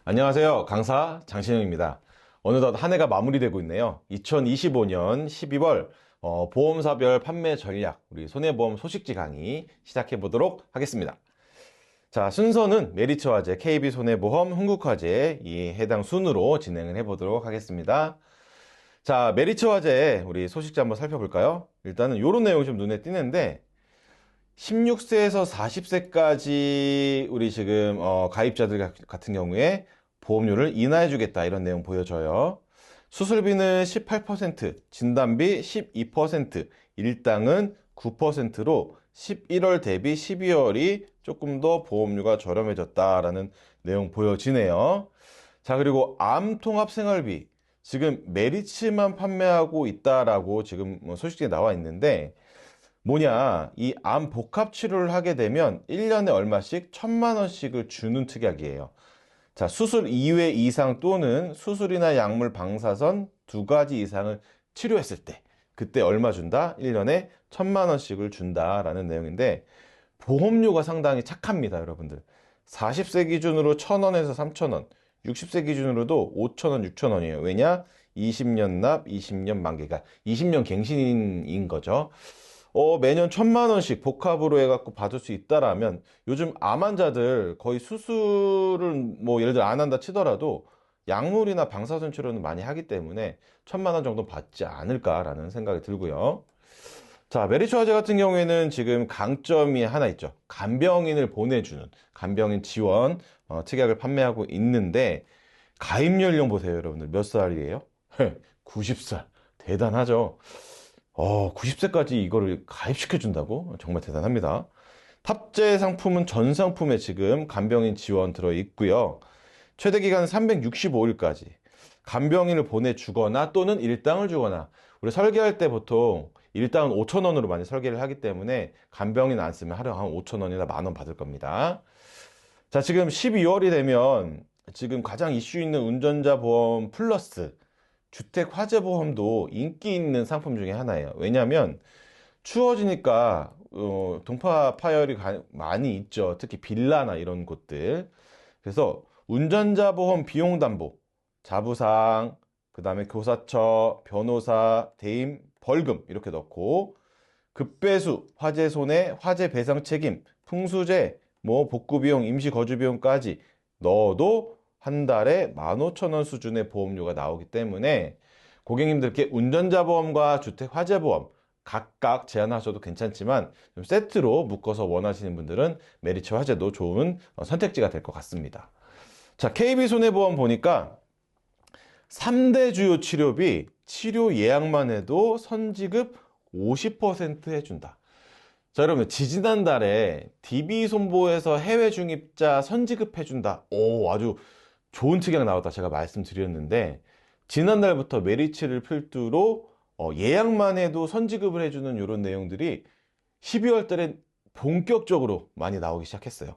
안녕하세요. 강사 장신영입니다. 어느덧 한 해가 마무리되고 있네요. 2025년 12월 보험사별 판매 전략, 우리 손해보험 소식지 강의 시작해 보도록 하겠습니다. 자, 순서는 메리츠화재, KB손해보험, 흥국화재 이 해당 순으로 진행을 해 보도록 하겠습니다. 자, 메리츠화재 우리 소식지 한번 살펴볼까요? 일단은 이런 내용이 좀 눈에 띄는데 16세에서 40세까지 우리 지금 가입자들 같은 경우에 보험료를 인하해 주겠다, 이런 내용 보여줘요. 수술비는 18%, 진단비 12%, 일당은 9%로 11월 대비 12월이 조금 더 보험료가 저렴해졌다라는 내용 보여지네요. 자, 그리고 암통합생활비, 지금 메리츠만 판매하고 있다라고 지금 소식지에 나와 있는데, 뭐냐, 이 암 복합 치료를 하게 되면 1년에 얼마씩 1,000만 원씩을 주는 특약이에요. 자, 수술 2회 이상 또는 수술이나 약물 방사선 2가지 이상을 치료했을 때 그때 얼마 준다? 1년에 1,000만 원씩을 준다라는 내용인데, 보험료가 상당히 착합니다, 여러분들. 40세 기준으로 1,000원에서 3,000원, 60세 기준으로도 5,000원, 6,000원이에요. 왜냐? 20년 납, 20년 만기가 20년 갱신인 거죠. 매년 1,000만 원씩 복합으로 해갖고 받을 수 있다라면, 요즘 암 환자들 거의 수술을 뭐 예를 들어 안 한다 치더라도 약물이나 방사선 치료는 많이 하기 때문에 1,000만 원 정도 받지 않을까라는 생각이 들고요. 자, 메리츠화재 같은 경우에는 지금 강점이 하나 있죠. 간병인을 보내주는 간병인 지원 특약을 판매하고 있는데, 가입 연령 보세요, 여러분들. 몇 살이에요? 90살. 대단하죠. 90세까지 이거를 가입시켜 준다고? 정말 대단합니다. 탑재 상품은 전 상품에 지금 간병인 지원 들어 있고요. 최대 기간은 365일까지. 간병인을 보내주거나 또는 일당을 주거나, 우리 설계할 때 보통 일당은 5,000원으로 많이 설계를 하기 때문에 간병인 안 쓰면 하루에 한 5,000원이나 10,000원 받을 겁니다. 자, 지금 12월이 되면 지금 가장 이슈 있는 운전자 보험 플러스 주택 화재 보험도 인기 있는 상품 중에 하나예요. 왜냐하면 추워지니까 동파 파열이 많이 있죠. 특히 빌라나 이런 곳들. 그래서 운전자 보험 비용 담보, 자부상, 그 다음에 교사처, 변호사, 대임, 벌금 이렇게 넣고, 급배수, 화재 손해, 화재 배상 책임, 풍수재, 뭐 복구 비용, 임시 거주 비용까지 넣어도 한 달에 15,000원 수준의 보험료가 나오기 때문에 고객님들께 운전자 보험과 주택 화재 보험 각각 제한하셔도 괜찮지만, 좀 세트로 묶어서 원하시는 분들은 메리츠 화재도 좋은 선택지가 될 것 같습니다. 자, KB손해보험 보니까 3대 주요 치료비, 치료 예약만 해도 선지급 50% 해준다. 자, 여러분, 지지난달에 DB손보에서 해외 중입자 선지급 해준다. 아주 좋은 특약 나왔다 제가 말씀드렸는데, 지난달부터 메리츠를 필두로 예약만 해도 선지급을 해주는 이런 내용들이 12월 달에 본격적으로 많이 나오기 시작했어요.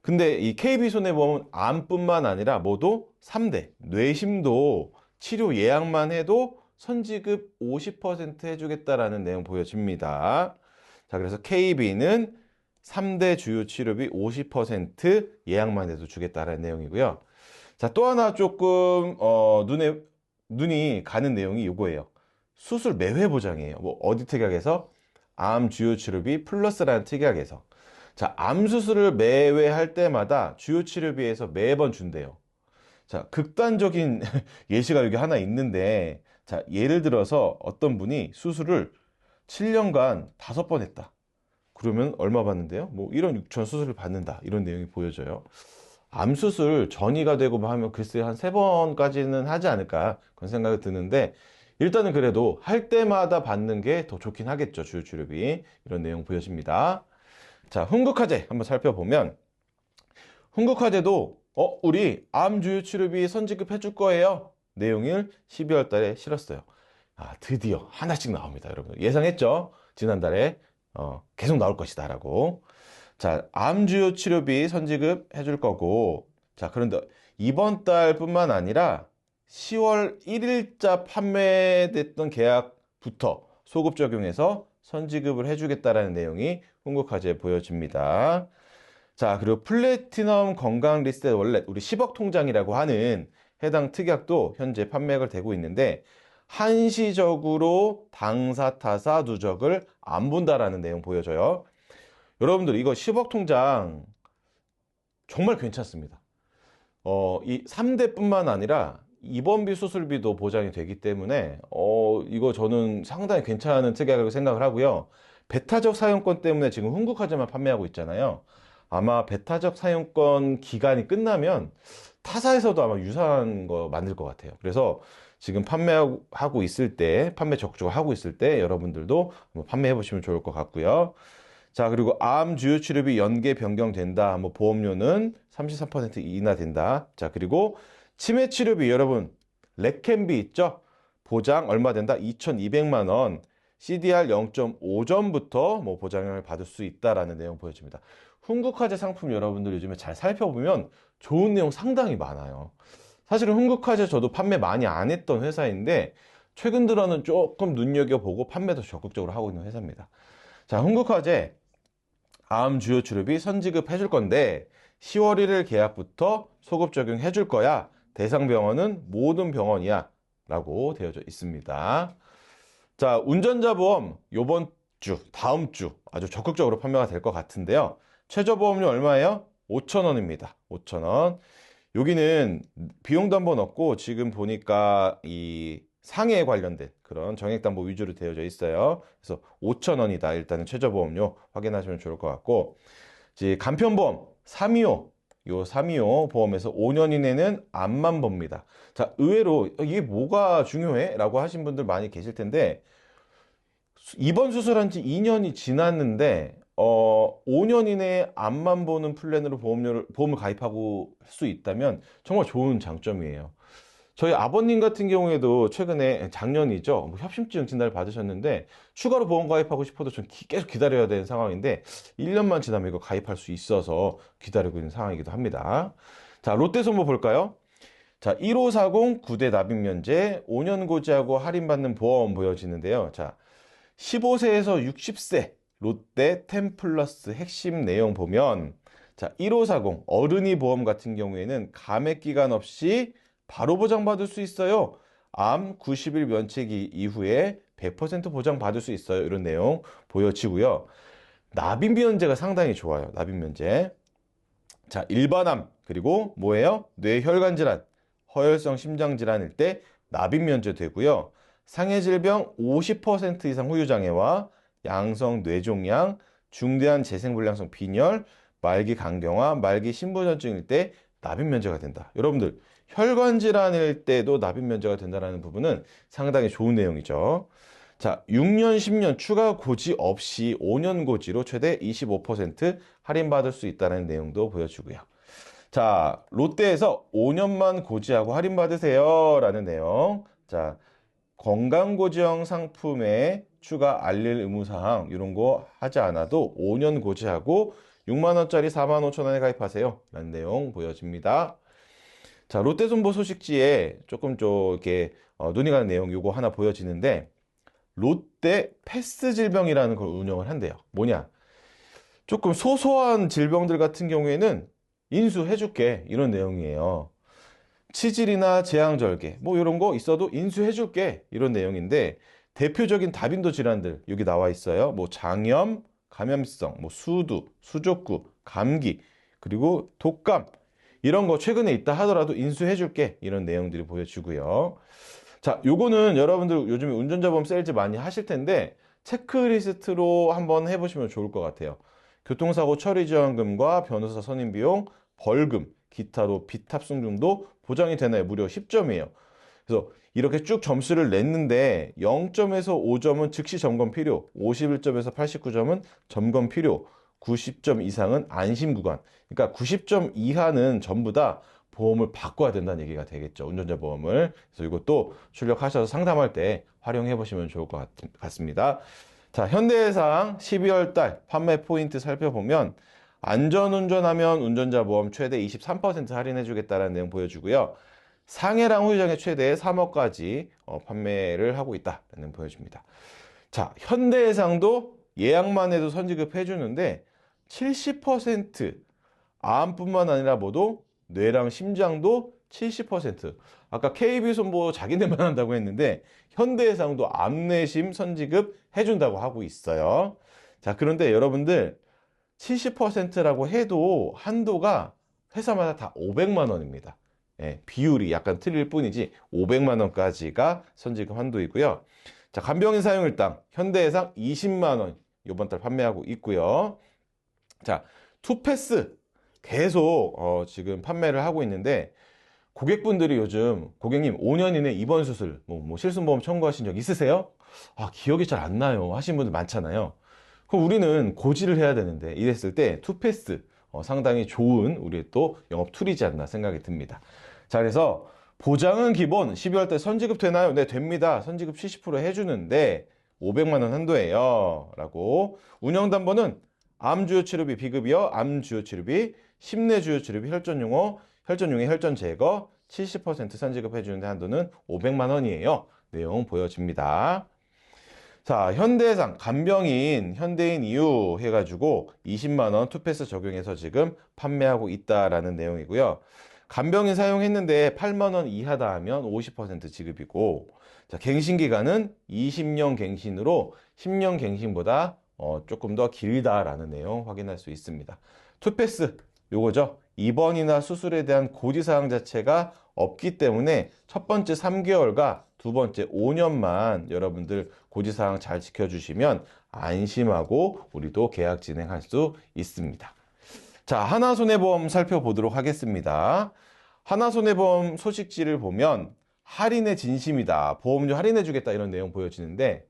근데 이 KB손해보험은 암뿐만 아니라 모두 3대, 뇌심도 치료 예약만 해도 선지급 50% 해주겠다라는 내용 보여집니다. 자, 그래서 KB는 3대 주요 치료비 50% 예약만 해도 주겠다라는 내용이고요. 자, 또 하나 조금 눈이 가는 내용이 이거예요. 수술 매회 보장이에요. 뭐 어디 특약에서? 암 주요 치료비 플러스라는 특약에서. 자, 암 수술을 매회 할 때마다 주요 치료비에서 매번 준대요. 자, 극단적인 예시가 여기 하나 있는데, 자, 예를 들어서 어떤 분이 수술을 7년간 5번 했다. 그러면 얼마 받는데요? 뭐 1억 6천 수술을 받는다, 이런 내용이 보여져요. 암 수술 전이가 되고 뭐 하면 글쎄 한 3번까지는 하지 않을까, 그런 생각이 드는데, 일단은 그래도 할 때마다 받는 게 더 좋긴 하겠죠. 주요 치료비. 이런 내용 보여집니다. 자, 흥국화재 한번 살펴보면, 흥국화재도 우리 암 주요 치료비 선지급 해줄 거예요, 내용을 12월 달에 실었어요. 드디어 하나씩 나옵니다, 여러분. 예상했죠? 지난달에 계속 나올 것이다 라고. 자, 암 주요 치료비 선지급 해줄 거고, 자, 그런데 이번 달뿐만 아니라 10월 1일자 판매됐던 계약부터 소급 적용해서 선지급을 해주겠다라는 내용이 훈국화재에 보여집니다. 자, 그리고 플래티넘 건강 리셋 월렛, 우리 10억 통장이라고 하는 해당 특약도 현재 판매가 되고 있는데, 한시적으로 당사 타사 누적을 안 본다라는 내용 보여져요. 여러분들 이거 10억 통장 정말 괜찮습니다. 이 3대뿐만 아니라 입원비 수술비도 보장이 되기 때문에 이거 저는 상당히 괜찮은 특약이라고 생각을 하고요. 배타적 사용권 때문에 지금 훈국화재만 판매하고 있잖아요. 아마 배타적 사용권 기간이 끝나면 타사에서도 아마 유사한 거 만들 것 같아요. 그래서 지금 판매하고 있을 때, 판매 적극적으로 하고 있을 때 여러분들도 한번 판매해 보시면 좋을 것 같고요. 자, 그리고 암 주요 치료비 연계 변경된다. 뭐 보험료는 33% 인하된다. 자, 그리고 치매 치료비 여러분 레캠비 있죠? 보장 얼마 된다? 2,200만 원. CDR 0.5점부터 뭐 보장을 받을 수 있다라는 내용 보여집니다. 훈국화재 상품 여러분들 요즘에 잘 살펴보면 좋은 내용 상당히 많아요. 사실은 훈국화재 저도 판매 많이 안 했던 회사인데 최근 들어는 조금 눈여겨보고 판매도 적극적으로 하고 있는 회사입니다. 자, 훈국화재 암 주요 치료비 선지급 해줄 건데 10월 1일 계약부터 소급 적용해 줄 거야. 대상 병원은 모든 병원이야 라고 되어져 있습니다. 자, 운전자 보험 요번 주, 다음 주 아주 적극적으로 판매가 될 것 같은데요. 최저 보험료 얼마예요? 5,000원입니다. 5,000원. 여기는 비용도 한번 없고 지금 보니까 이 상해에 관련된 그런 정액담보 위주로 되어져 있어요. 그래서 5,000원이다. 일단은 최저보험료 확인하시면 좋을 것 같고, 이제 간편보험 325, 요 325 보험에서 5년 이내는 암만 봅니다. 자, 의외로 이게 뭐가 중요해? 라고 하신 분들 많이 계실 텐데, 입원 수술한 지 2년이 지났는데 5년 이내에 암만 보는 플랜으로 보험을 가입하고 할 수 있다면 정말 좋은 장점이에요. 저희 아버님 같은 경우에도 최근에 작년이죠. 뭐 협심증 진단을 받으셨는데 추가로 보험 가입하고 싶어도 좀 계속 기다려야 되는 상황인데 1년만 지나면 이거 가입할 수 있어서 기다리고 있는 상황이기도 합니다. 자, 롯데손보 볼까요? 자, 1540 9대 납입 면제 5년 고지하고 할인받는 보험 보여지는데요. 자, 15세에서 60세 롯데 10 플러스 핵심 내용 보면 자, 1540 어른이 보험 같은 경우에는 감액 기간 없이 바로 보장받을 수 있어요. 암 90일 면책이 이후에 100% 보장받을 수 있어요. 이런 내용 보여지고요. 납입 면제가 상당히 좋아요. 납입 면제. 자, 일반암 그리고 뭐예요? 뇌혈관 질환, 허혈성 심장 질환일 때 납입 면제 되고요. 상해 질병 50% 이상 후유 장애와 양성 뇌종양, 중대한 재생불량성 빈혈, 말기 간경화, 말기 신부전증일 때 납입 면제가 된다. 여러분들 혈관 질환일 때도 납입 면제가 된다는 부분은 상당히 좋은 내용이죠. 자, 6년, 10년 추가 고지 없이 5년 고지로 최대 25% 할인받을 수 있다는 내용도 보여주고요. 자, 롯데에서 5년만 고지하고 할인받으세요 라는 내용. 자, 건강고지형 상품에 추가 알릴 의무사항 이런 거 하지 않아도 5년 고지하고 6만원짜리 45,000원에 가입하세요 라는 내용 보여집니다. 자, 롯데손보 소식지에 조금 이렇게 눈이 가는 내용 요거 하나 보여지는데 롯데 패스 질병이라는 걸 운영을 한대요. 뭐냐? 조금 소소한 질병들 같은 경우에는 인수해줄게 이런 내용이에요. 치질이나 제왕절개 뭐 이런 거 있어도 인수해줄게 이런 내용인데 대표적인 다빈도 질환들 여기 나와 있어요. 뭐 장염, 감염성, 뭐 수두, 수족구, 감기 그리고 독감 이런 거 최근에 있다 하더라도 인수해줄게 이런 내용들이 보여주고요. 자, 요거는 여러분들 요즘에 운전자 보험 세일즈 많이 하실 텐데 체크리스트로 한번 해보시면 좋을 것 같아요. 교통사고 처리 지원금과 변호사 선임 비용, 벌금, 기타로 비탑승 중도 보장이 되나요? 무려 10점이에요. 그래서 이렇게 쭉 점수를 냈는데 0점에서 5점은 즉시 점검 필요, 51점에서 89점은 점검 필요, 90점 이상은 안심 구간. 그러니까 90점 이하는 전부 다 보험을 바꿔야 된다는 얘기가 되겠죠. 운전자 보험을. 그래서 이것도 출력하셔서 상담할 때 활용해 보시면 좋을 것 같습니다. 자, 현대해상 12월 달 판매 포인트 살펴보면 안전운전하면 운전자 보험 최대 23% 할인해 주겠다는 내용 보여주고요. 상해랑 후유장애 최대 3억까지 판매를 하고 있다는 보여줍니다. 자, 현대해상도 예약만 해도 선지급 해주는데 70%, 암뿐만 아니라 뭐도 뇌랑 심장도 70%. 아까 KB손보 자기네만 한다고 했는데 현대해상도 암내심 선지급 해준다고 하고 있어요. 자, 그런데 여러분들 70%라고 해도 한도가 회사마다 다 500만 원입니다. 예, 비율이 약간 틀릴 뿐이지 500만 원까지가 선지급 한도이고요. 자, 간병인 사용일당 현대해상 20만 원 이번 달 판매하고 있고요. 자, 투패스 계속 지금 판매를 하고 있는데 고객분들이 요즘 고객님 5년 이내 입원 수술 뭐 실손보험 청구하신 적 있으세요? 아, 기억이 잘 안 나요 하신 분들 많잖아요. 그럼 우리는 고지를 해야 되는데 이랬을 때 투패스 상당히 좋은 우리의 또 영업 툴이지 않나 생각이 듭니다. 자, 그래서 보장은 기본 12월 때 선지급 되나요? 네, 됩니다. 선지급 70% 해주는데 500만 원 한도예요 라고. 운영담보는 암주요치료비 비급이요, 암주요치료비, 심내주요치료비, 혈전용의 혈전 제거 70% 선지급 해주는데 한도는 500만 원이에요. 내용 보여집니다. 자, 현대해상 간병인 현대인 이유 해가지고 20만 원 투패스 적용해서 지금 판매하고 있다라는 내용이고요. 간병인 사용했는데 8만 원 이하다 하면 50% 지급이고, 자, 갱신 기간은 20년 갱신으로 10년 갱신보다 조금 더 길다라는 내용 확인할 수 있습니다. 투패스 요거죠. 입원이나 수술에 대한 고지사항 자체가 없기 때문에 첫 번째 3개월과 두 번째 5년만 여러분들 고지사항 잘 지켜주시면 안심하고 우리도 계약 진행할 수 있습니다. 자, 하나손해보험 살펴보도록 하겠습니다. 하나손해보험 소식지를 보면 할인의 진심이다, 보험료 할인해 주겠다 이런 내용 보여지는데,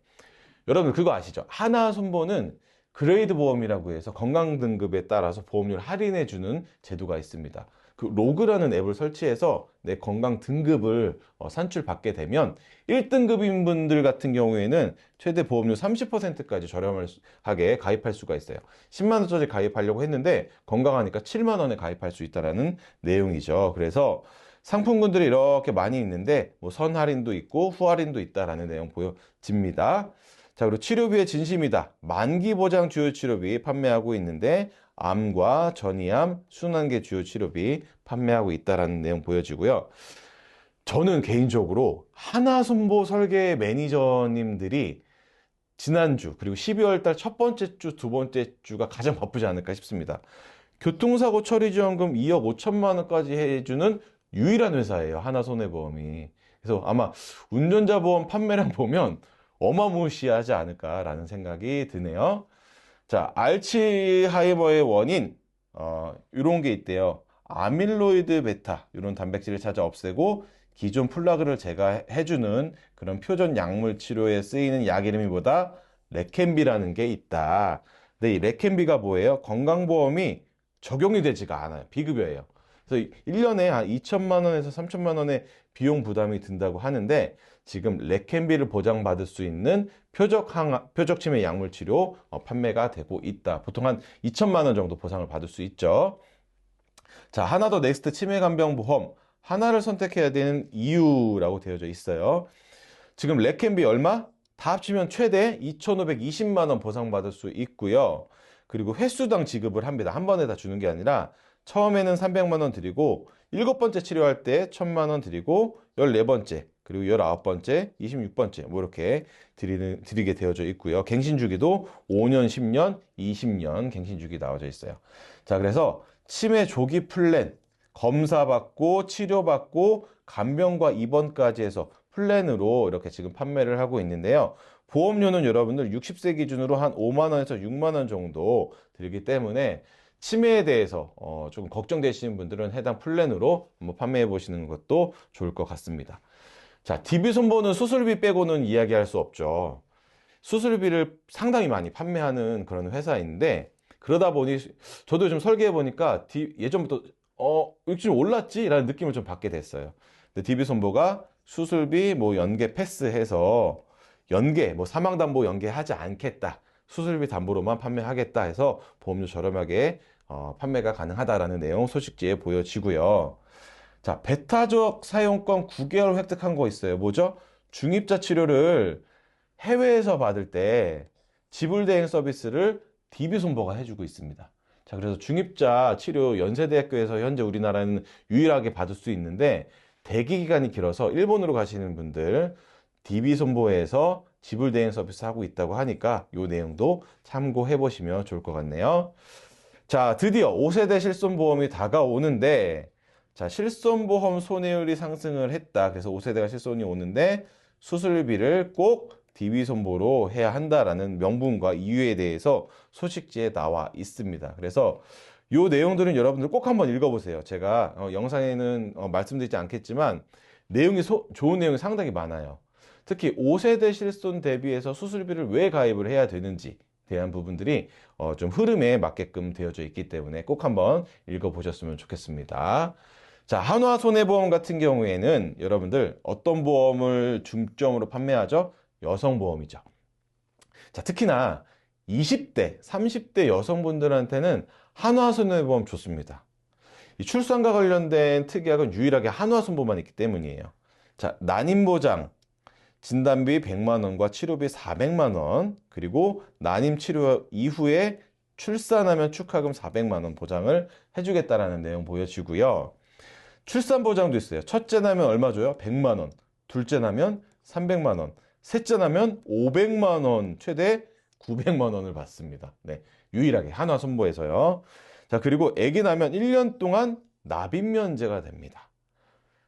여러분 그거 아시죠? 하나손보는 그레이드 보험이라고 해서 건강 등급에 따라서 보험료를 할인해 주는 제도가 있습니다. 그 로그라는 앱을 설치해서 내 건강 등급을 산출받게 되면 1등급인 분들 같은 경우에는 최대 보험료 30%까지 저렴하게 가입할 수가 있어요. 10만 원짜리 가입하려고 했는데 건강하니까 7만 원에 가입할 수 있다는 내용이죠. 그래서 상품군들이 이렇게 많이 있는데 뭐 선할인도 있고 후할인도 있다라는 내용 보여집니다. 자, 그리고 치료비의 진심이다. 만기보장 주요치료비 판매하고 있는데 암과 전이암, 순환계 주요치료비 판매하고 있다라는 내용 보여지고요. 저는 개인적으로 하나손보 설계 매니저님들이 지난주 그리고 12월 달 첫 번째 주, 두 번째 주가 가장 바쁘지 않을까 싶습니다. 교통사고 처리지원금 2억 5천만 원까지 해주는 유일한 회사예요, 하나손해보험이. 그래서 아마 운전자 보험 판매량 보면 어마무시하지 않을까라는 생각이 드네요. 자, 알츠하이머의 원인 이런 게 있대요. 아밀로이드 베타 이런 단백질을 찾아 없애고 기존 플라그를 제거해주는 그런 표준 약물 치료에 쓰이는 약 이름이 뭐다? 레켐비라는 게 있다. 근데 이 레켐비가 뭐예요? 건강보험이 적용이 되지가 않아요. 비급여예요. 그래서 1년에 한 2천만 원에서 3천만 원의 비용 부담이 든다고 하는데, 지금 레켐비를 보장받을 수 있는 표적 치매 약물 치료 판매가 되고 있다. 보통 한 2천만 원 정도 보상을 받을 수 있죠. 자, 하나 더 넥스트 치매 간병 보험 하나를 선택해야 되는 이유라고 되어져 있어요. 지금 레켐비 얼마? 다 합치면 최대 2,520만 원 보상받을 수 있고요. 그리고 횟수당 지급을 합니다. 한 번에 다 주는 게 아니라 처음에는 300만 원 드리고 7번째 치료할 때 1,000만 원 드리고 14번째 그리고 19번째, 26번째 뭐 이렇게 드리게 되어져 있고요. 갱신 주기도 5년, 10년, 20년 갱신 주기 나와져 있어요. 자, 그래서 치매 조기 플랜 검사받고 치료받고 간병과 입원까지 해서 플랜으로 이렇게 지금 판매를 하고 있는데요. 보험료는 여러분들 60세 기준으로 한 5만 원에서 6만 원 정도 들기 때문에 치매에 대해서 조금 걱정되시는 분들은 해당 플랜으로 한번 판매해 보시는 것도 좋을 것 같습니다. 자, DB손보는 수술비 빼고는 이야기할 수 없죠. 수술비를 상당히 많이 판매하는 그런 회사인데, 그러다 보니 저도 좀 설계해 보니까 예전부터 이거 좀 올랐지? 라는 느낌을 좀 받게 됐어요. 근데 DB손보가 수술비 뭐 연계 패스해서 연계 뭐 사망담보 연계하지 않겠다, 수술비 담보로만 판매하겠다 해서 보험료 저렴하게 판매가 가능하다라는 내용 소식지에 보여지고요. 자, 베타적 사용권 9개월 획득한 거 있어요. 뭐죠? 중입자 치료를 해외에서 받을 때 지불대행 서비스를 DB손보가 해주고 있습니다. 자, 그래서 중입자 치료 연세대학교에서 현재 우리나라는 유일하게 받을 수 있는데 대기 기간이 길어서 일본으로 가시는 분들 DB손보에서 지불대행 서비스 하고 있다고 하니까 이 내용도 참고해 보시면 좋을 것 같네요. 자, 드디어 5세대 실손보험이 다가오는데, 자, 실손보험 손해율이 상승을 했다. 그래서 5세대가 실손이 오는데 수술비를 꼭 DB손보로 해야 한다라는 명분과 이유에 대해서 소식지에 나와 있습니다. 그래서 이 내용들은 여러분들 꼭 한번 읽어보세요. 제가 영상에는 말씀드리지 않겠지만 좋은 내용이 상당히 많아요. 특히 5세대 실손 대비해서 수술비를 왜 가입을 해야 되는지 대한 부분들이 좀 흐름에 맞게끔 되어져 있기 때문에 꼭 한번 읽어보셨으면 좋겠습니다. 자, 한화손해보험 같은 경우에는 여러분들 어떤 보험을 중점으로 판매하죠? 여성보험이죠. 자, 특히나 20대, 30대 여성분들한테는 한화손해보험 좋습니다. 이 출산과 관련된 특약은 유일하게 한화손보험만 있기 때문이에요. 자, 난임보장, 진단비 100만 원과 치료비 400만 원, 그리고 난임 치료 이후에 출산하면 축하금 400만 원 보장을 해주겠다라는 내용 보여지고요. 출산 보장도 있어요. 첫째 나면 얼마 줘요? 100만 원. 둘째 나면 300만 원. 셋째 나면 500만 원, 최대 900만 원을 받습니다. 네, 유일하게 한화손보에서요. 자, 그리고 아기 나면 1년 동안 납입 면제가 됩니다.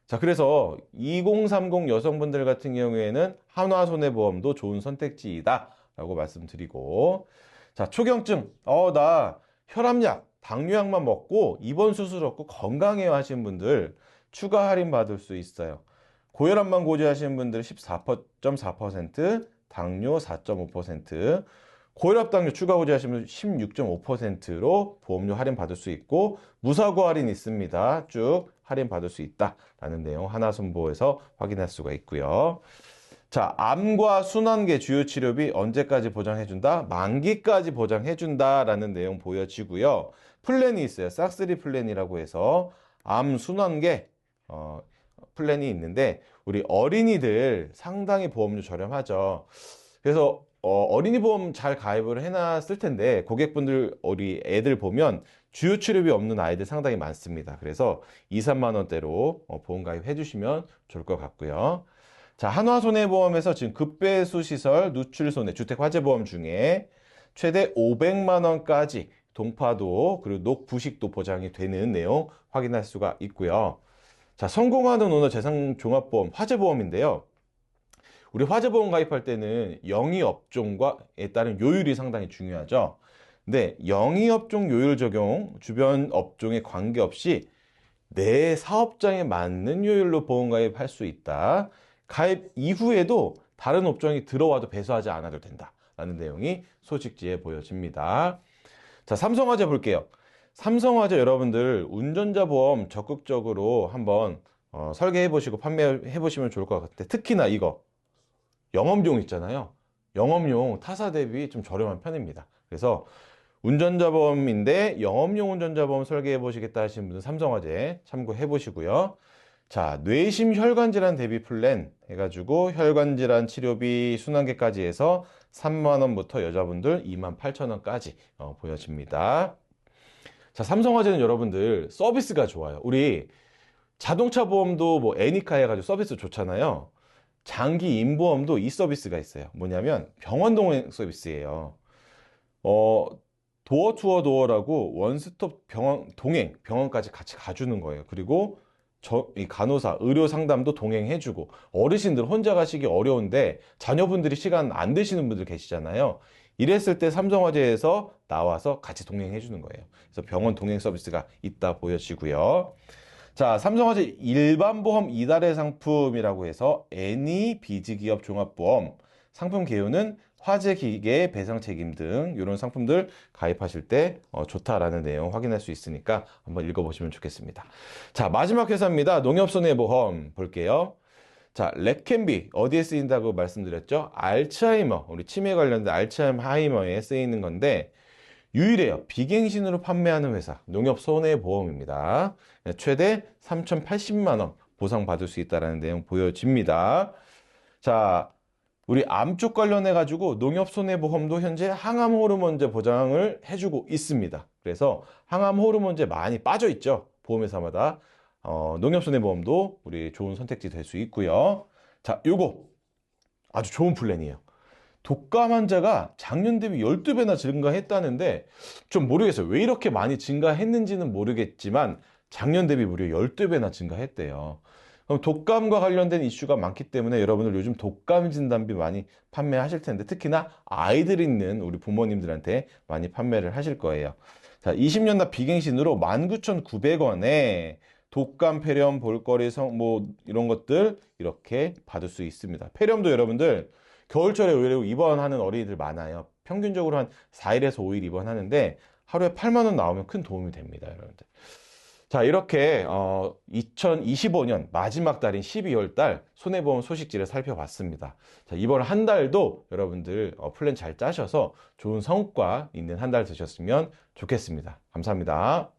자, 그래서 2030 여성분들 같은 경우에는 한화손해보험도 좋은 선택지이다 라고 말씀드리고, 자, 초경증, 나 혈압약, 당뇨약만 먹고 입원 수술 없고 건강해요 하시는 분들 추가 할인 받을 수 있어요. 고혈압만 고지하시는 분들 14.4%, 당뇨 4.5%, 고혈압 당뇨 추가 고지하시면 16.5%로 보험료 할인 받을 수 있고, 무사고 할인 있습니다. 쭉 할인 받을 수 있다라는 내용 한화손보에서 확인할 수가 있고요. 자, 암과 순환계 주요 치료비 언제까지 보장해준다? 만기까지 보장해준다라는 내용 보여지고요. 플랜이 있어요. 싹쓰리 플랜이라고 해서 암 순환계 플랜이 있는데 우리 어린이들 상당히 보험료 저렴하죠. 그래서 어린이 보험 잘 가입을 해놨을 텐데 고객분들 우리 애들 보면 주요 치료비 없는 아이들 상당히 많습니다. 그래서 2, 3만 원대로 보험 가입해 주시면 좋을 것 같고요. 자, 한화손해보험에서 지금 급배수 시설, 누출손해, 주택화재보험 중에 최대 500만 원까지 동파도 그리고 녹부식도 보장이 되는 내용 확인할 수가 있고요. 자, 성공하는 오너 재산종합보험, 화재보험인데요. 우리 화재보험 가입할 때는 영위업종과에 따른 요율이 상당히 중요하죠. 근데 영위업종 요율 적용, 주변 업종에 관계없이 내 사업장에 맞는 요율로 보험 가입할 수 있다. 가입 이후에도 다른 업종이 들어와도 배수하지 않아도 된다라는 내용이 소식지에 보여집니다. 자, 삼성화재 볼게요. 삼성화재 여러분들 운전자 보험 적극적으로 한번 설계해 보시고 판매해 보시면 좋을 것 같아요. 특히나 이거 영업용 있잖아요. 영업용 타사 대비 좀 저렴한 편입니다. 그래서 운전자 보험인데 영업용 운전자 보험 설계해 보시겠다 하시는 분은 삼성화재 참고해 보시고요. 자, 뇌심 혈관질환 대비 플랜 해가지고 혈관질환 치료비 순환계까지 해서 3만 원부터 여자분들 2만 8천 원까지 보여집니다. 자, 삼성화재는 여러분들 서비스가 좋아요. 우리 자동차 보험도 뭐 애니카 해가지고 서비스 좋잖아요. 장기 임보험도 이 서비스가 있어요. 뭐냐면 병원 동행 서비스예요. 도어 투어 도어라고 원스톱 병원 동행, 병원까지 같이 가주는 거예요. 그리고 이 간호사, 의료 상담도 동행해주고, 어르신들 혼자 가시기 어려운데 자녀분들이 시간 안 되시는 분들 계시잖아요. 이랬을 때 삼성화재에서 나와서 같이 동행해주는 거예요. 그래서 병원 동행 서비스가 있다 보여지고요. 자, 삼성화재 일반보험 이달의 상품이라고 해서 애니 비즈기업 종합보험 상품 개요는 화재기계 배상 책임 등 이런 상품들 가입하실 때 좋다라는 내용 확인할 수 있으니까 한번 읽어보시면 좋겠습니다. 자, 마지막 회사입니다. 농협손해보험 볼게요. 자, 렉캔비 어디에 쓰인다고 말씀드렸죠? 알츠하이머, 우리 치매 관련된 알츠하이머에 쓰이는 건데 유일해요. 비갱신으로 판매하는 회사 농협손해보험입니다. 최대 3,080만 원 보상받을 수 있다는 내용 보여집니다. 자, 우리 암 쪽 관련해 가지고 농협손해보험도 현재 항암 호르몬제 보장을 해주고 있습니다. 그래서 항암 호르몬제 많이 빠져 있죠. 보험회사마다. 농협손해보험도 우리 좋은 선택지 될 수 있고요. 자, 요거 아주 좋은 플랜이에요. 독감 환자가 작년 대비 12배나 증가했다는데 좀 모르겠어요. 왜 이렇게 많이 증가했는지는 모르겠지만 작년 대비 무려 12배나 증가했대요. 그럼 독감과 관련된 이슈가 많기 때문에 여러분들 요즘 독감 진단비 많이 판매하실 텐데 특히나 아이들 있는 우리 부모님들한테 많이 판매를 하실 거예요. 자, 20년 납 비갱신으로 19,900원에 독감, 폐렴, 볼거리, 뭐 이런 것들 이렇게 받을 수 있습니다. 폐렴도 여러분들 겨울철에 의외로 입원하는 어린이들 많아요. 평균적으로 한 4일에서 5일 입원하는데 하루에 8만 원 나오면 큰 도움이 됩니다, 여러분들. 자, 이렇게 2025년 마지막 달인 12월 달 손해보험 소식지를 살펴봤습니다. 자, 이번 한 달도 여러분들 플랜 잘 짜셔서 좋은 성과 있는 한 달 되셨으면 좋겠습니다. 감사합니다.